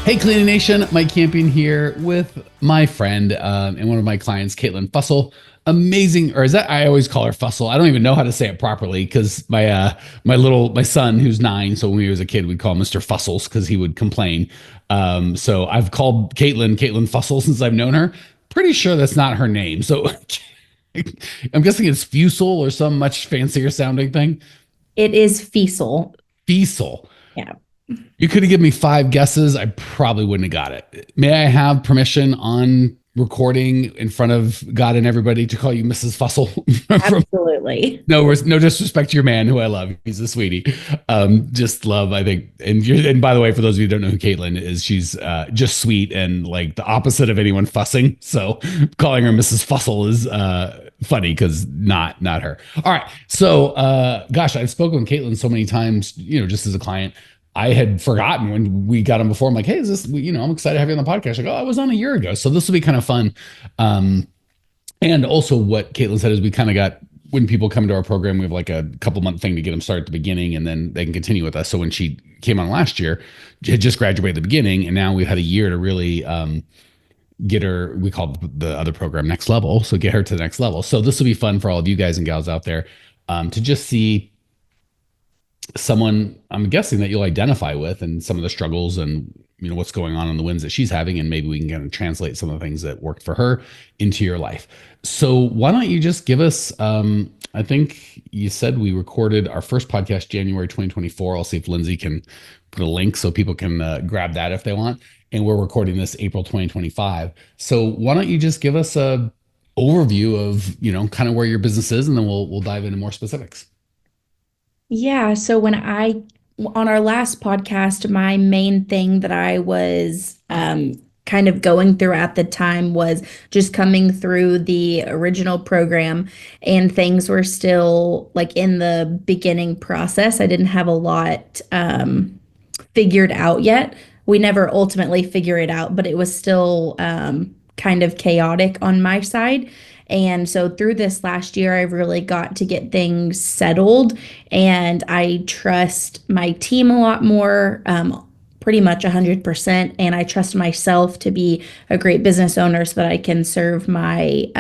Hey, Cleaning Nation, Mike Campion here with my friend and one of my clients, Caitlyn Fuessell. Amazing, or is that I always call her Fussell? I don't even know how to say it properly because my son who's 9, so when he was a kid, we'd call him Mr. Fussels because he would complain. So I've called Caitlyn Fussell since I've known her. Pretty sure that's not her name. So I'm guessing it's Fussell or some much fancier sounding thing. It is Fuessell. Fussell. Yeah. You could have given me 5 guesses. I probably wouldn't have got it. May I have permission on recording in front of God and everybody to call you Mrs. Fussell? Absolutely. No disrespect to your man, who I love. He's a sweetie. Just love, I think. And by the way, for those of you who don't know who Caitlyn is, she's just sweet and like the opposite of anyone fussing. So calling her Mrs. Fussell is funny because not her. All right. So gosh, I've spoken with Caitlyn so many times, just as a client. I had forgotten when we got him before. I'm like, hey, is this, I'm excited to have you on the podcast. Like, oh, I was on a year ago. So this will be kind of fun. And also what Caitlyn said is we kind of got, when people come to our program, we have like a couple month thing to get them started at the beginning and then they can continue with us. So when she came on last year, had just graduated at the beginning. And now we've had a year to really get her, we call the other program Next Level. So get her to the next level. So this will be fun for all of you guys and gals out there to just see someone I'm guessing that you'll identify with and some of the struggles and what's going on and the wins that she's having, and maybe we can kind of translate some of the things that worked for her into your life. So why don't you just give us I think you said we recorded our first podcast January 2024. I'll see if Lindsay can put a link so people can grab that if they want, and we're recording this April 2025. So why don't you just give us a overview of kind of where your business is, and then we'll dive into more specifics. Yeah. So on our last podcast, my main thing that I was kind of going through at the time was just coming through the original program, and things were still like in the beginning process. I didn't have a lot figured out yet. We never ultimately figure it out, but it was still kind of chaotic on my side. And so through this last year, I really got to get things settled, and I trust my team a lot more, pretty much 100%. And I trust myself to be a great business owner so that I can serve my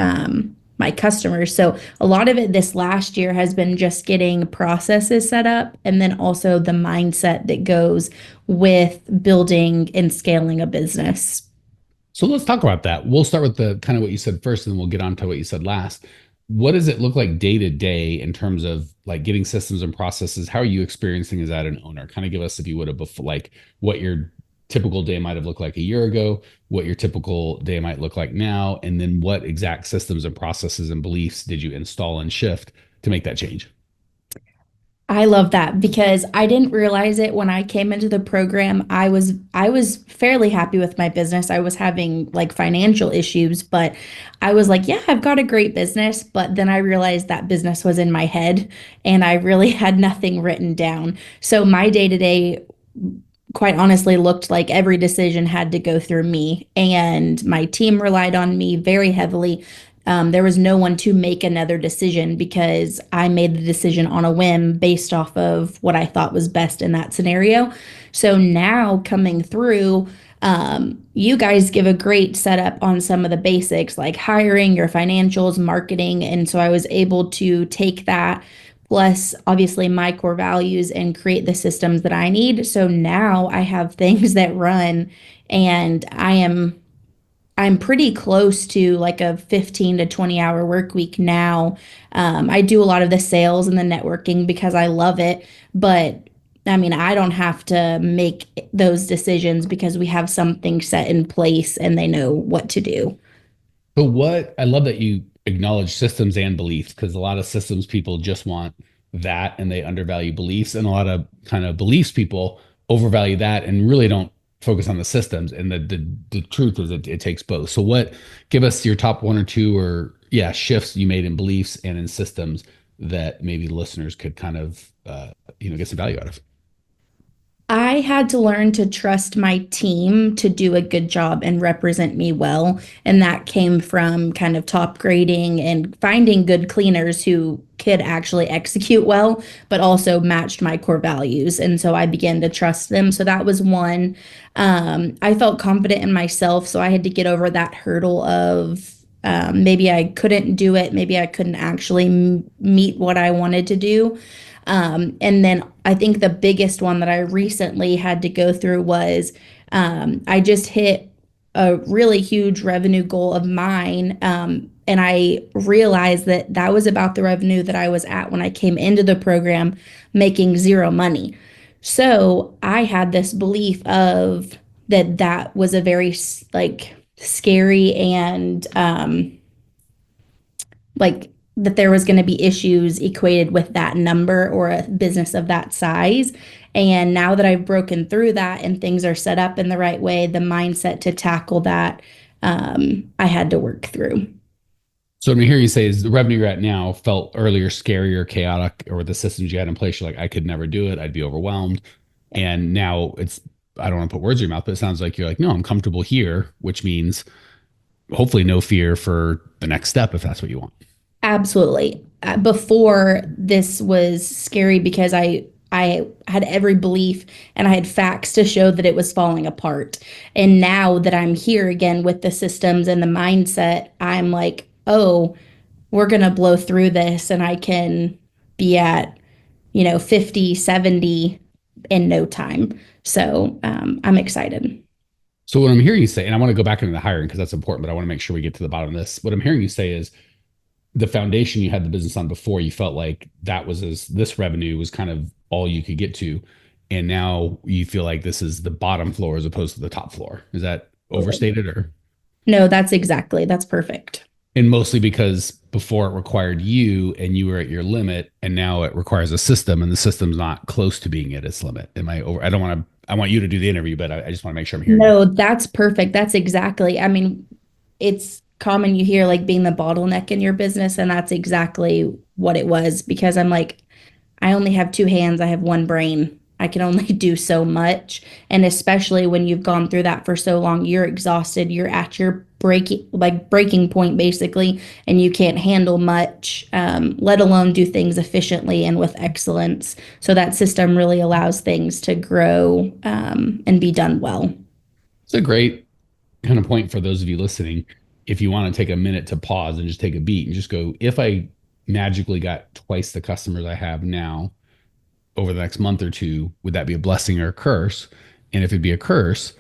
customers. So a lot of it this last year has been just getting processes set up, and then also the mindset that goes with building and scaling a business. So let's talk about that. We'll start with the kind of what you said first, and then we'll get on to what you said last. What does it look like day to day in terms of like getting systems and processes? How are you experiencing as an owner? Kind of give us, if you would have, before, like what your typical day might have looked like a year ago, what your typical day might look like now, and then what exact systems and processes and beliefs did you install and shift to make that change? I love that because I didn't realize it when I came into the program. I was fairly happy with my business. I was having like financial issues, but I was like, yeah, I've got a great business. But then I realized that business was in my head and I really had nothing written down. So my day to day, quite honestly, looked like every decision had to go through me, and my team relied on me very heavily. There was no one to make another decision because I made the decision on a whim based off of what I thought was best in that scenario. So now coming through, you guys give a great setup on some of the basics like hiring, your financials, marketing. And so I was able to take that plus obviously my core values and create the systems that I need. So now I have things that run, and I'm pretty close to like a 15 to 20 hour work week now. I do a lot of the sales and the networking because I love it. But I mean, I don't have to make those decisions because we have something set in place and they know what to do. But what I love that you acknowledge systems and beliefs, because a lot of systems people just want that and they undervalue beliefs, and a lot of kind of beliefs people overvalue that and really don't focus on the systems. And the truth is it takes both. So give us your top 1 or 2 or shifts you made in beliefs and in systems that maybe listeners could kind of get some value out of. I had to learn to trust my team to do a good job and represent me well. And that came from kind of top grading and finding good cleaners who could actually execute well, but also matched my core values. And so I began to trust them. So that was one. I felt confident in myself. So I had to get over that hurdle of maybe I couldn't do it. Maybe I couldn't actually meet what I wanted to do. And then I think the biggest one that I recently had to go through was I just hit a really huge revenue goal of mine. And I realized that that was about the revenue that I was at when I came into the program, making zero money. So I had this belief of that was a very like scary and like that there was going to be issues equated with that number or a business of that size. And now that I've broken through that and things are set up in the right way, the mindset to tackle that, I had to work through. So what I'm hearing you say is the revenue you're at now felt earlier scary or chaotic, or the systems you had in place, you're like, I could never do it. I'd be overwhelmed. And now it's, I don't want to put words in your mouth, but it sounds like you're like, no, I'm comfortable here, which means hopefully no fear for the next step if that's what you want. Absolutely. Before this was scary because I had every belief and I had facts to show that it was falling apart. And now that I'm here again with the systems and the mindset, I'm like, oh, we're going to blow through this and I can be at, 50, 70 in no time. So I'm excited. So what I'm hearing you say, and I want to go back into the hiring because that's important, but I want to make sure we get to the bottom of this. What I'm hearing you say is the foundation you had the business on before, you felt like that was this revenue was kind of all you could get to. And now you feel like this is the bottom floor as opposed to the top floor. Is that overstated or? No, that's perfect. And mostly because before it required you and you were at your limit, and now it requires a system and the system's not close to being at its limit. Am I over? I don't want to, I want you to do the interview, but I just want to make sure I'm hearing you. No, that's perfect. That's exactly. I mean, it's common you hear like being the bottleneck in your business, and that's exactly what it was because I'm like, I only have two hands, I have one brain. I can only do so much. And especially when you've gone through that for so long, you're exhausted, you're at your breaking point basically, and you can't handle much, let alone do things efficiently and with excellence. So that system really allows things to grow and be done well. It's a great kind of point for those of you listening. If you want to take a minute to pause and just take a beat and just go, if I magically got twice the customers I have now over the next month or two, would that be a blessing or a curse? And if it'd be a curse,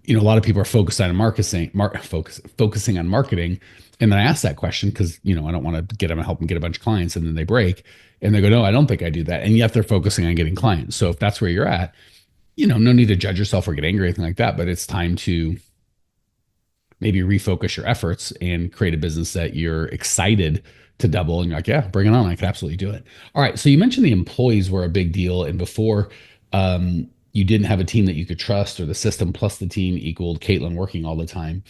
a lot of people are focused on focusing on marketing. And then I ask that question because, I don't want to help them get a bunch of clients and then they break and they go, no, I don't think I do that. And yet they're focusing on getting clients. So if that's where you're at, no need to judge yourself or get angry or anything like that, but it's time to maybe refocus your efforts and create a business that you're excited to double. And you're like, yeah, bring it on. I could absolutely do it. All right. So you mentioned the employees were a big deal. And before you didn't have a team that you could trust, or the system plus the team equaled Caitlyn working all the time.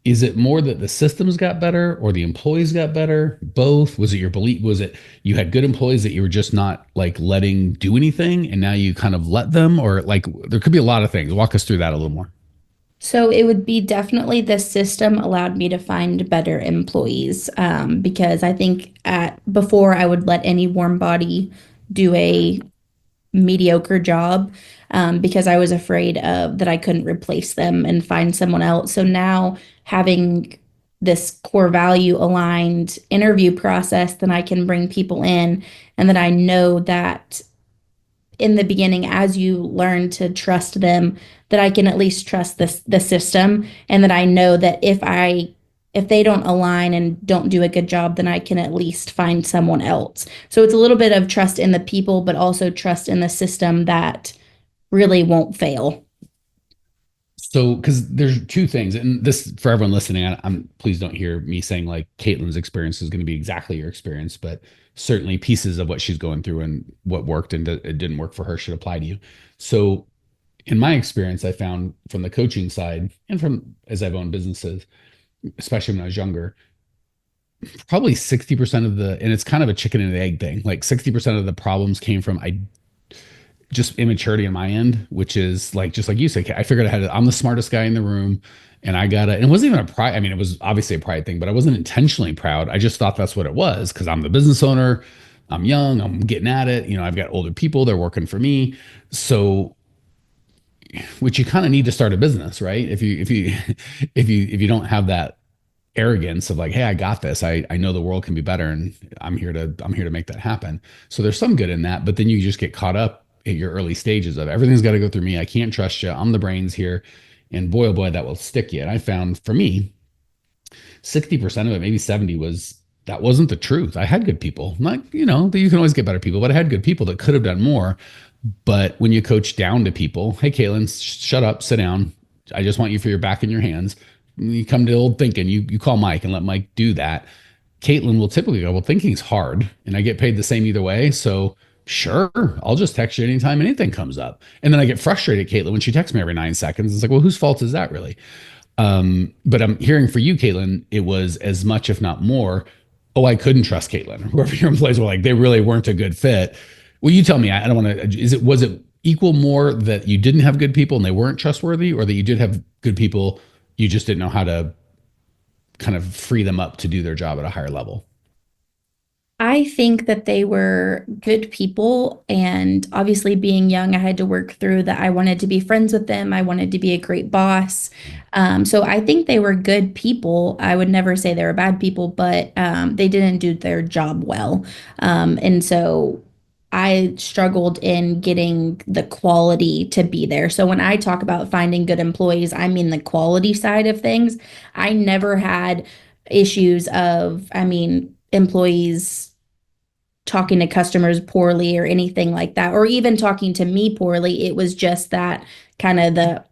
Is it more that the systems got better or the employees got better? Both? Was it your belief? Was it you had good employees that you were just not like letting do anything and now you kind of let them? Or like there could be a lot of things. Walk us through that a little more. So it would be definitely the system allowed me to find better employees because I think at before I would let any warm body do a mediocre job because I was afraid of that I couldn't replace them and find someone else. So now having this core value aligned interview process, then I can bring people in and then I know that in the beginning as you learn to trust them that I can at least trust the system and that I know that if they don't align and don't do a good job then I can at least find someone else. So it's a little bit of trust in the people but also trust in the system that really won't fail. So, because there's two things, and this for everyone listening, I'm please don't hear me saying like Caitlyn's experience is going to be exactly your experience, but certainly pieces of what she's going through and what worked and it didn't work for her should apply to you. So, in my experience, I found from the coaching side and from as I've owned businesses, especially when I was younger, probably 60% of and it's kind of a chicken and egg thing. Like 60% of the problems came from just immaturity on my end, which is like just like you said, I figured I'm the smartest guy in the room And I got it. It wasn't even a pride. I mean, it was obviously a pride thing, but I wasn't intentionally proud. I just thought that's what it was because I'm the business owner. I'm young. I'm getting at it. I've got older people. They're working for me. So, which you kind of need to start a business, right? If you if you don't have that arrogance of like, hey, I got this. I know the world can be better, and I'm here to make that happen. So there's some good in that, but then you just get caught up at your early stages of everything's got to go through me. I can't trust you. I'm the brains here, and boy, oh boy, that will stick you. And I found for me, 60% of it, maybe 70, was that wasn't the truth. I had good people. Like, you can always get better people, but I had good people that could have done more. But when you coach down to people, hey, Caitlin, shut up, sit down. I just want you for your back in your hands. You come to old thinking, you call Mike and let Mike do that. Caitlin will typically go, well, thinking's hard and I get paid the same either way. So sure, I'll just text you anytime anything comes up. And then I get frustrated, Caitlin, when she texts me every 9 seconds. It's like, well, whose fault is that really? But I'm hearing for you, Caitlin, it was as much, if not more. Oh, I couldn't trust Caitlin. Whoever your employees were like, they really weren't a good fit. Well, you tell me. I don't want to. Was it equal more that you didn't have good people and they weren't trustworthy, or that you did have good people, you just didn't know how to kind of free them up to do their job at a higher level? I think that they were good people. And obviously, being young, I had to work through that. I wanted to be friends with them. I wanted to be a great boss. So I think they were good people. I would never say they were bad people, but they didn't do their job well. And so I struggled in getting the quality to be there. So when I talk about finding good employees, I mean the quality side of things. I never had issues of, employees talking to customers poorly or anything like that, or even talking to me poorly. It was just that kind of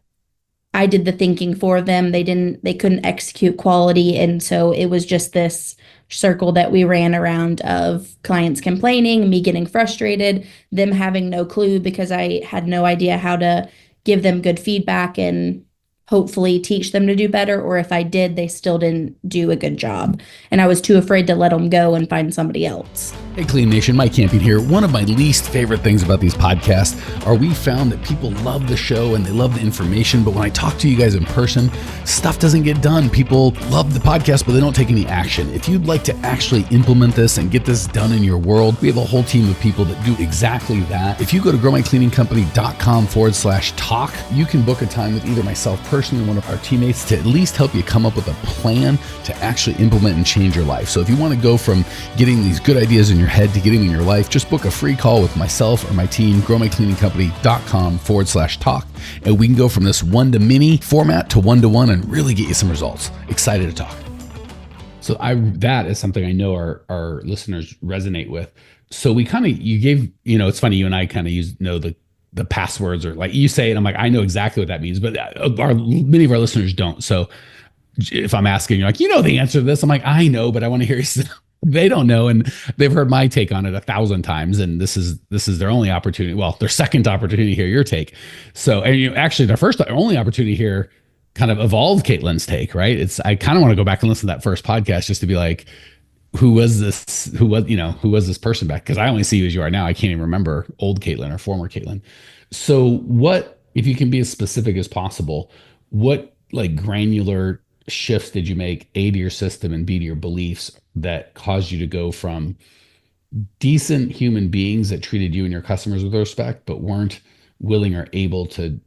I did the thinking for them. They couldn't execute quality. And so it was just this circle that we ran around of clients complaining, me getting frustrated, them having no clue because I had no idea how to give them good feedback and hopefully teach them to do better. Or if I did, they still didn't do a good job. And I was too afraid to let them go and find somebody else. Hey, Clean Nation, Mike Campion here. One of my least favorite things about these podcasts are we found that people love the show and they love the information, but when I talk to you guys in person, stuff doesn't get done. People love the podcast, but they don't take any action. If you'd like to actually implement this and get this done in your world, we have a whole team of people that do exactly that. If you go to growmycleaningcompany.com/talk, you can book a time with either myself personally or one of our teammates to at least help you come up with a plan to actually implement and change your life. So if you want to go from getting these good ideas in your head to getting in your life, just book a free call with myself or my team, growmycleaningcompany.com/talk. And we can go from this one-to-many format to one-to-one and really get you some results. Excited to talk. So that is something I know our listeners resonate with. So you gave, it's funny, you and I kind of know the passwords, or like you say it, I'm like, I know exactly what that means, but many of our listeners don't. So if I'm asking, you're like, the answer to this, I'm like, I know, but I want to hear you. They don't know, and they've heard my take on it 1,000 times, and this is their only opportunity. Well, their second opportunity to hear your take. So, and actually, their only opportunity here kind of evolved Caitlin's take, right? I kind of want to go back and listen to that first podcast just to be like, who was this? Who was this person back? Because I only see you as you are now. I can't even remember old Caitlin or former Caitlin. So, what if you can be as specific as possible? What like granular shifts did you make, A, to your system and B, to your beliefs, that caused you to go from decent human beings that treated you and your customers with respect, but weren't willing or able to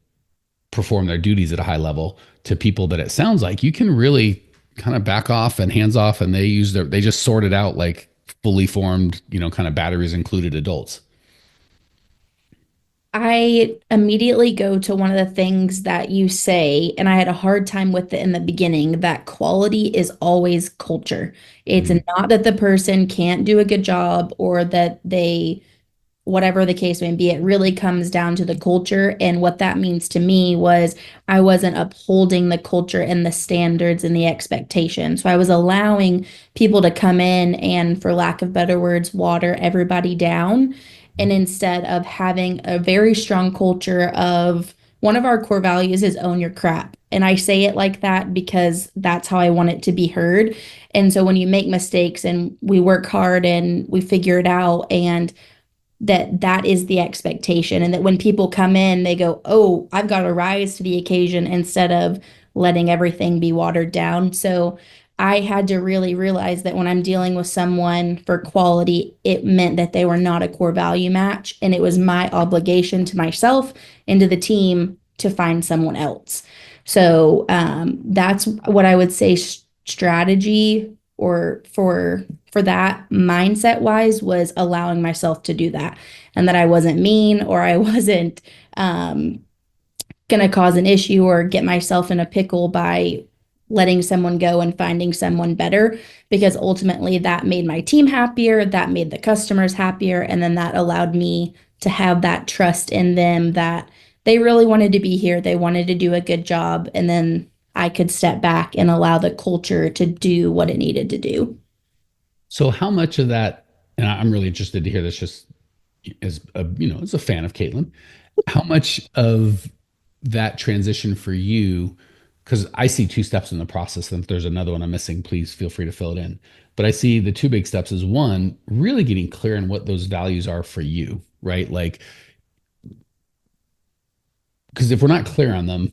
perform their duties at a high level, to people that it sounds like you can really kind of back off and hands off, and they just sort it out like fully formed, kind of batteries included adults? I immediately go to one of the things that you say, and I had a hard time with it in the beginning, that quality is always culture. It's Mhm. not that the person can't do a good job or that they, whatever the case may be, it really comes down to the culture. And what that means to me was I wasn't upholding the culture and the standards and the expectations. So I was allowing people to come in and, for lack of better words, water everybody down. And instead of having a very strong culture of, one of our core values is own your crap. And I say it like that because that's how I want it to be heard. And so when you make mistakes and we work hard and we figure it out, and that that is the expectation, and that when people come in, they go, "Oh, I've got to rise to the occasion," instead of letting everything be watered down. So I had to really realize that when I'm dealing with someone for quality, it meant that they were not a core value match, and it was my obligation to myself and to the team to find someone else. So that's what I would say strategy or for that mindset wise was allowing myself to do that, and that I wasn't mean or I wasn't going to cause an issue or get myself in a pickle by letting someone go and finding someone better, because ultimately that made my team happier, that made the customers happier, and then that allowed me to have that trust in them that they really wanted to be here, they wanted to do a good job, and then I could step back and allow the culture to do what it needed to do. So how much of that, and I'm really interested to hear this just as a, as a fan of Caitlyn, how much of that transition for you, because I see two steps in the process, and if there's another one I'm missing, please feel free to fill it in. But I see the two big steps is one, really getting clear on what those values are for you, right? Like, because if we're not clear on them,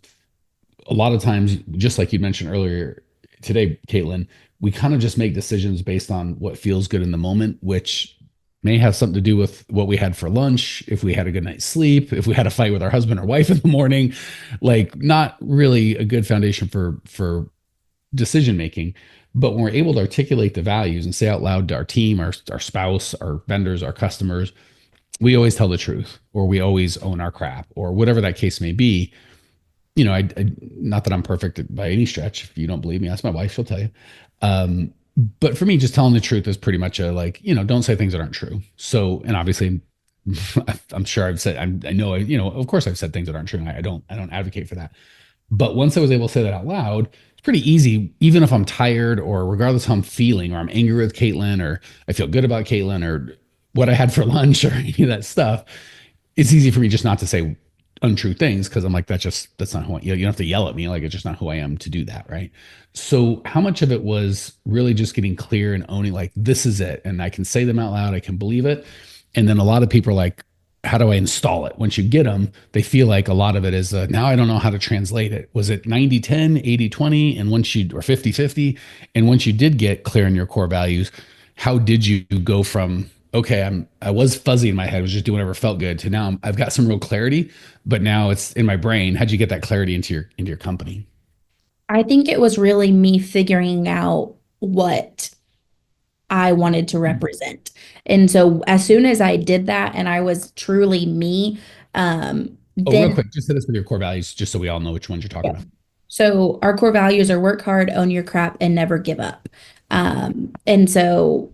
a lot of times, just like you mentioned earlier today, Caitlin, we kind of just make decisions based on what feels good in the moment, which may have something to do with what we had for lunch, if we had a good night's sleep, if we had a fight with our husband or wife in the morning, like not really a good foundation for decision making. But when we're able to articulate the values and say out loud to our team, our spouse, our vendors, our customers, we always tell the truth, or we always own our crap, or whatever that case may be. Not that I'm perfect by any stretch. If you don't believe me, ask my wife; she'll tell you. Um, but for me, just telling the truth is pretty much a like, don't say things that aren't true. So, and obviously, I'm sure I've said, I know, of course I've said things that aren't true. And I don't advocate for that. But once I was able to say that out loud, it's pretty easy, even if I'm tired or regardless how I'm feeling, or I'm angry with Caitlin, or I feel good about Caitlin, or what I had for lunch, or any of that stuff. It's easy for me just not to say untrue things because I'm like, that's not who you don't have to yell at me. Like, it's just not who I am to do that. Right. So how much of it was really just getting clear and owning like, this is it. And I can say them out loud. I can believe it. And then a lot of people are like, how do I install it? Once you get them, they feel like a lot of it is now I don't know how to translate it. Was it 90-10, 80-20? And once you, or 50-50. And once you did get clear on your core values, how did you go from, okay, I was fuzzy in my head, was just doing whatever felt good, to now I've got some real clarity, but now it's in my brain. How'd you get that clarity into your company? I think it was really me figuring out what I wanted to represent. And so as soon as I did that and I was truly me, Oh, real then quick, just hit us with your core values, just so we all know which ones you're talking yeah. about. So our core values are work hard, own your crap, and never give up. And so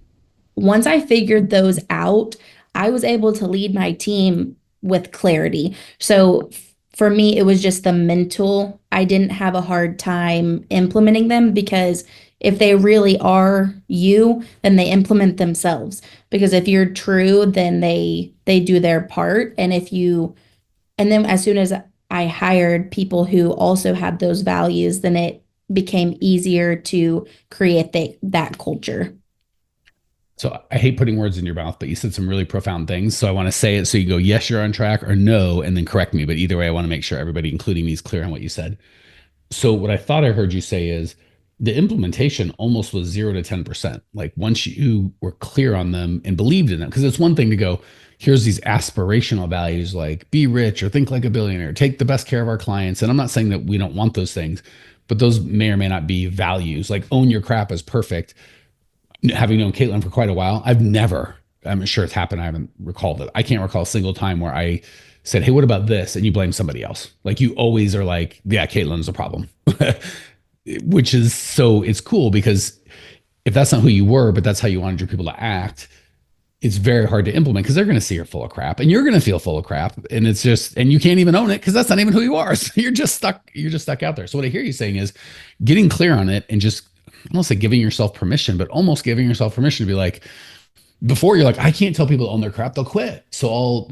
once I figured those out, I was able to lead my team with clarity. So for me, it was just the mental. I didn't have a hard time implementing them, because if they really are you, then they implement themselves. Because if you're true, then they do their part. And then as soon as I hired people who also had those values, then it became easier to create that culture. So I hate putting words in your mouth, but you said some really profound things. So I want to say it so you go, yes, you're on track, or no, and then correct me. But either way, I want to make sure everybody, including me, is clear on what you said. So what I thought I heard you say is the implementation almost was 0 to 10%. Like once you were clear on them and believed in them, because it's one thing to go, here's these aspirational values like be rich or think like a billionaire, take the best care of our clients. And I'm not saying that we don't want those things, but those may or may not be values. Like own your crap is perfect. Having known Caitlin for quite a while, I'm sure it's happened. I haven't recalled it. I can't recall a single time where I said, hey, what about this? And you blame somebody else. Like you always are like, yeah, Caitlin's a problem, which is so it's cool because if that's not who you were, but that's how you wanted your people to act, it's very hard to implement because they're going to see you're full of crap and you're going to feel full of crap. And it's just, and you can't even own it because that's not even who you are. So you're just stuck out there. So what I hear you saying is getting clear on it and just almost like giving yourself permission, but almost giving yourself permission to be like, before you're like, I can't tell people to own their crap, they'll quit. So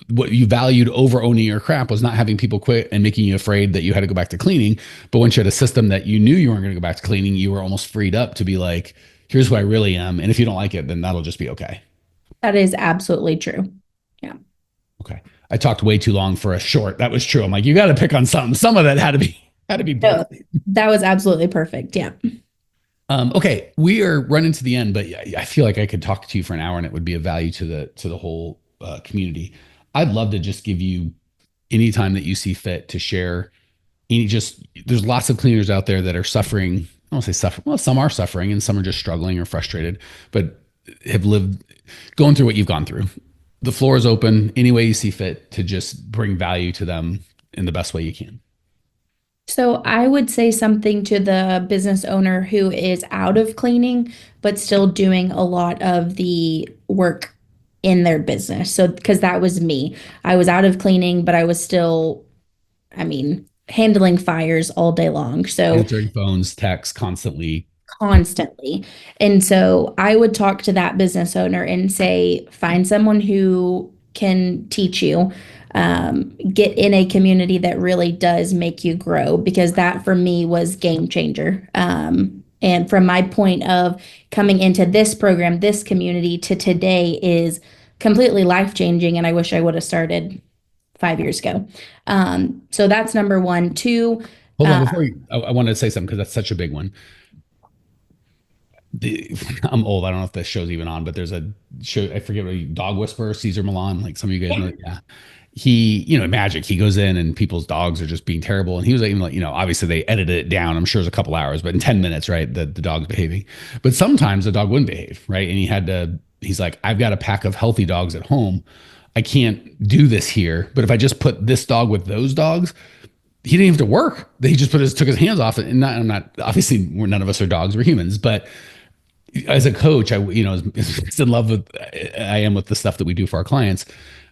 what you valued over owning your crap was not having people quit and making you afraid that you had to go back to cleaning. But once you had a system that you knew you weren't going to go back to cleaning, you were almost freed up to be like, here's who I really am. And if you don't like it, then that'll just be okay. That is absolutely true. Yeah. Okay. I talked way too long for a short. That was true. I'm like, you got to pick on something. Some of that had to be No, bullet. that was absolutely perfect. Yeah. Okay, we are running to the end, but I feel like I could talk to you for an hour and it would be of value to the whole community. I'd love to just give you any time that you see fit to share any just there's lots of cleaners out there that are suffering. I don't say suffer. Well, some are suffering and some are just struggling or frustrated, but have lived going through what you've gone through. The floor is open any way you see fit to just bring value to them in the best way you can. So I would say something to the business owner who is out of cleaning, but still doing a lot of the work in their business. So, because that was me. I was out of cleaning, but I was still, I mean, handling fires all day long. So Answering phones, texts constantly. constantly. And so I would talk to that business owner and say, find someone who can teach you, get in a community that really does make you grow, because that for me was game changer. And from my point of coming into this program, this community to today is completely life changing. And I wish I would have started 5 years ago. So that's number one. Two, Hold on, uh, before you, I wanted to say something because that's such a big one. I'm old. I don't know if this show's even on, but there's a show. I forget what Dog Whisperer, Caesar Milan. Like some of you guys know. Yeah. He, Magic. He goes in and people's dogs are just being terrible. And he was like, even like, obviously they edited it down. I'm sure it was a couple hours, but in 10 minutes, right? The dog's behaving. But sometimes the dog wouldn't behave, right? And he's like, I've got a pack of healthy dogs at home. I can't do this here. But if I just put this dog with those dogs, he didn't have to work. He just took his hands off it. And I'm not, obviously, none of us are dogs, we're humans, but as a coach, as in love with I am with the stuff that we do for our clients,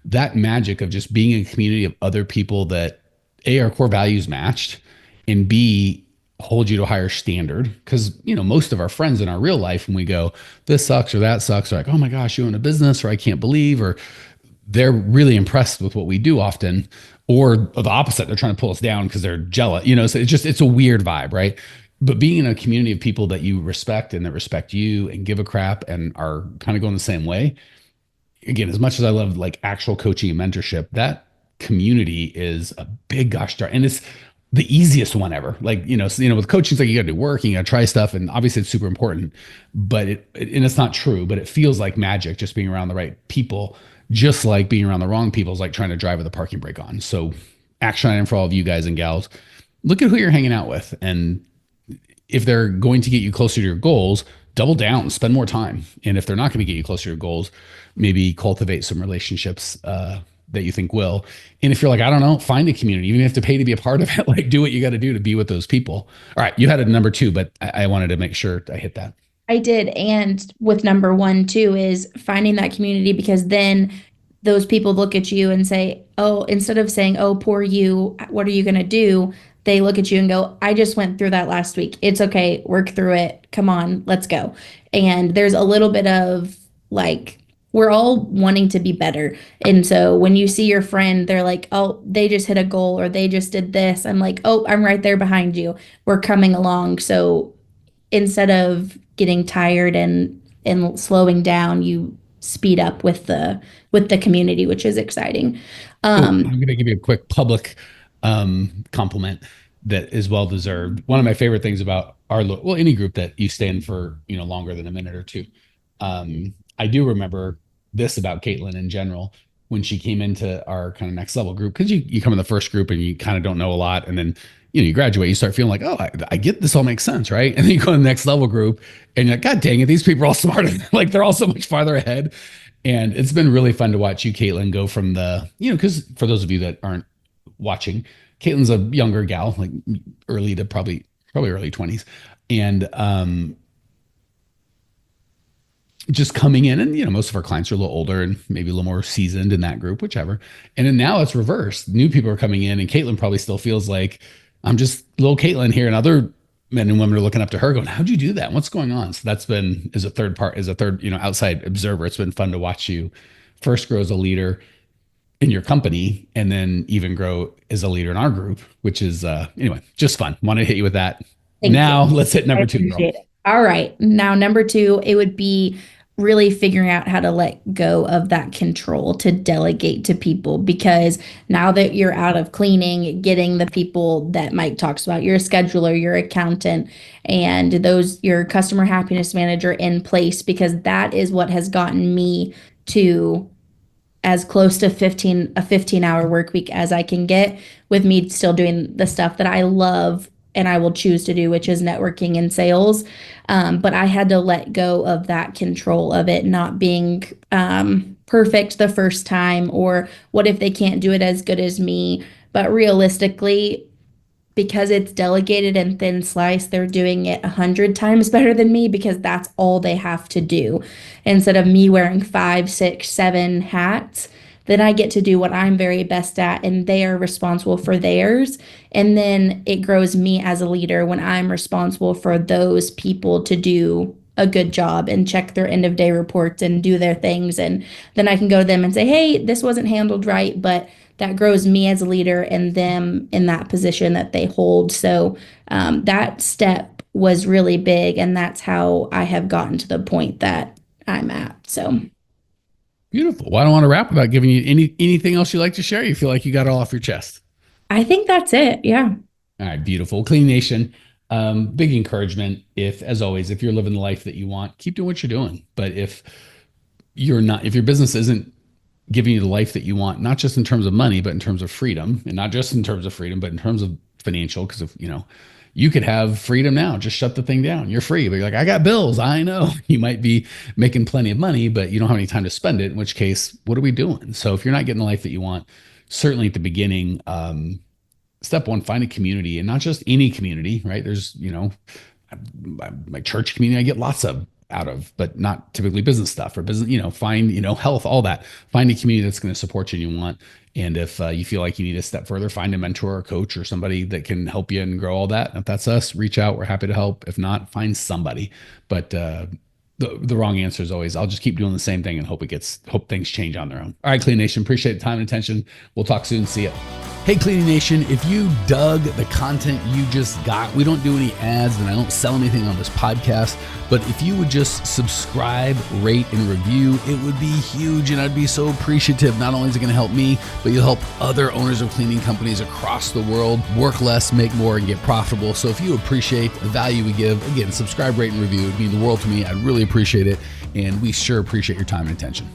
that magic of just being in a community of other people that A, our core values matched, and B, hold you to a higher standard. Because, most of our friends in our real life, when we go, this sucks or that sucks, are like, oh my gosh, you own a business, or I can't believe, or they're really impressed with what we do often, or the opposite, they're trying to pull us down because they're jealous, so it's a weird vibe, right? But being in a community of people that you respect and that respect you and give a crap and are kind of going the same way, again, as much as I love like actual coaching and mentorship, that community is a big gosh darn, and it's the easiest one ever. Like, with coaching, it's like you got to do work, and you got to try stuff, and obviously it's super important, but and it's not true, but it feels like magic just being around the right people, just like being around the wrong people is like trying to drive with a parking brake on. So, action item for all of you guys and gals, look at who you're hanging out with, and if they're going to get you closer to your goals, double down, spend more time. And if they're not going to get you closer to your goals, maybe cultivate some relationships that you think will. And if you're like, I don't know, find a community, even if you have to pay to be a part of it, like do what you got to do to be with those people. All right. You had a number two, but I wanted to make sure I hit that. I did. And with number one, too, is finding that community, because then those people look at you and say, oh, instead of saying, oh, poor you, what are you going to do? They look at you and go, I just went through that last week. It's okay. Work through it. Come on, let's go. And there's a little bit of like, we're all wanting to be better. And so when you see your friend, they're like, oh, they just hit a goal or they just did this. I'm like, oh, I'm right there behind you. We're coming along. So instead of getting tired and slowing down, you speed up with the community, which is exciting. Oh, Um, I'm going to give you a quick public compliment that is well deserved. One of my favorite things about well, any group that you stay in for longer than a minute or two. I do remember this about Caitlyn in general when she came into our kind of next level group, because you come in the first group and you kind of don't know a lot, and then you graduate, you start feeling like, oh, I get this, all makes sense, right? And then you go to the next level group and you're like, God dang it, these people are all smarter, like they're all so much farther ahead. And it's been really fun to watch you, Caitlyn, go from because for those of you that aren't watching, Caitlin's a younger gal, like early to probably early 20s. And just coming in, and most of our clients are a little older and maybe a little more seasoned in that group, whichever. And then now it's reversed. New people are coming in, and Caitlyn probably still feels like I'm just little Caitlyn here, and other men and women are looking up to her, going, "How'd you do that? What's going on?" So that's been as a third outside observer. It's been fun to watch you first grow as a leader in your company, and then even grow as a leader in our group, which is anyway, just fun. Want to hit you with that. Thank you. Now let's hit I number two, girl. appreciate it. All right. Now, number two, it would be really figuring out how to let go of that control to delegate to people, because now that you're out of cleaning, getting the people that Mike talks about, your scheduler, your accountant, and those your customer happiness manager in place, because that is what has gotten me to as close to 15-hour work week as I can get, with me still doing the stuff that I love and I will choose to do, which is networking and sales. But I had to let go of that control of it not being perfect the first time, or what if they can't do it as good as me? But realistically, because it's delegated and thin slice, they're doing it 100 times better than me, because that's all they have to do. Instead of me wearing 5, 6, 7 hats, then I get to do what I'm very best at, and they are responsible for theirs. And then it grows me as a leader when I'm responsible for those people to do a good job and check their end of day reports and do their things. And then I can go to them and say, hey, this wasn't handled right, but that grows me as a leader and them in that position that they hold. So that step was really big. And that's how I have gotten to the point that I'm at. So Beautiful. Well, I don't want to wrap without giving you anything else you'd like to share. You feel like you got it all off your chest. I think that's it. Yeah. All right, beautiful. Clean Nation. Big encouragement. As always, if you're living the life that you want, keep doing what you're doing. But if your business isn't giving you the life that you want, not just in terms of money, but in terms of freedom, and not just in terms of freedom, but in terms of financial, because if, you could have freedom now, just shut the thing down. You're free, but you're like, I got bills. I know you might be making plenty of money, but you don't have any time to spend it, in which case, what are we doing? So if you're not getting the life that you want, certainly at the beginning, step one, find a community, and not just any community, right? There's, my church community, I get lots of out of, but not typically business stuff or business, find, health, all that. Find a community that's going to support you and you want. And if you feel like you need a step further, find a mentor or coach or somebody that can help you and grow all that. If that's us, reach out. We're happy to help. If not, find somebody. But the wrong answer is always, I'll just keep doing the same thing and hope things change on their own. All right, Clean Nation, appreciate the time and attention. We'll talk soon. See ya. Hey, Cleaning Nation, if you dug the content you just got, we don't do any ads and I don't sell anything on this podcast, but if you would just subscribe, rate, and review, it would be huge and I'd be so appreciative. Not only is it going to help me, but you'll help other owners of cleaning companies across the world work less, make more, and get profitable. So if you appreciate the value we give, again, subscribe, rate, and review. It would mean the world to me. I'd really appreciate it. And we sure appreciate your time and attention.